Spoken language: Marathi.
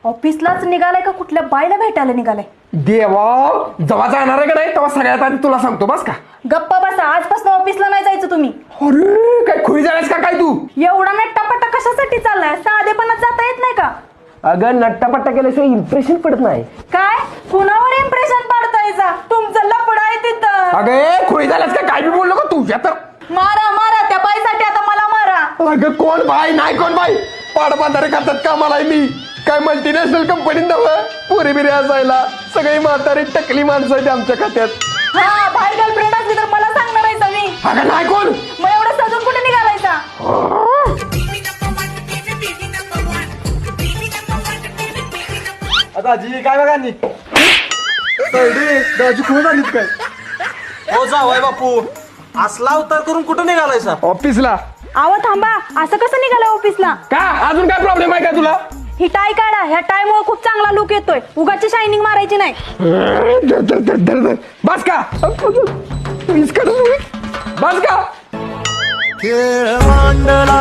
ऑफिसलाच निघालाय का कुठल्या बाईला भेटायला निघालाय? देवा, जेव्हा जाणार आहे का नाही तेव्हा सगळ्यात आधी तुला सांगतो बस का. गप्पा बसा, आजपासून ऑफिसला नाही जायचं तुम्ही. अरे काय खुरी झालास का काय तू? एवढा नट्टापट्टा कशासाठी चाललाय? साधेपणात जाता येत नाही का? अगं नट्टापट्टा केल्याशिवाय इम्प्रेशन पडत नाही. काय कुणावर इम्प्रेशन पाडतायचा? तुमचं लपड आहे तिथं. अगं खुरी झालास का काय बी बोललो का तुझ्या तर. मारा मारा त्या बाईसाठी, आता मला मारा. अगं कोण बाई नाही कोण बाई, पाडबांधारे करतात कामाला आहे मी. काय मल्टीनॅशनल कंपनीत नव्हे पुरी बिरी असायला. सगळी म्हातारी टकली माणसं आहेत आमच्या खात्यात. हा, बाहेर गर्लफ्रेंड असली तर मला सांगणार आहे मी. अगं नाही कोण. मग एवढं सजून कुठे निघालायचा? दाजी काय बघा दाजी खूप आलीत काय? हो जावाय बापू, असला अवतार करून कुठं निघालायसा? ऑफिसला. आवा थांबा, असं कसं निघालं ऑफिसला? का अजून काय प्रॉब्लेम आहे का तुला? ही टाय काढा, ह्या टाय मुळे खूप चांगला लुक येतोय. उगाची शायनिंग मारायची नाही. बस का बस का. खेळ मांडला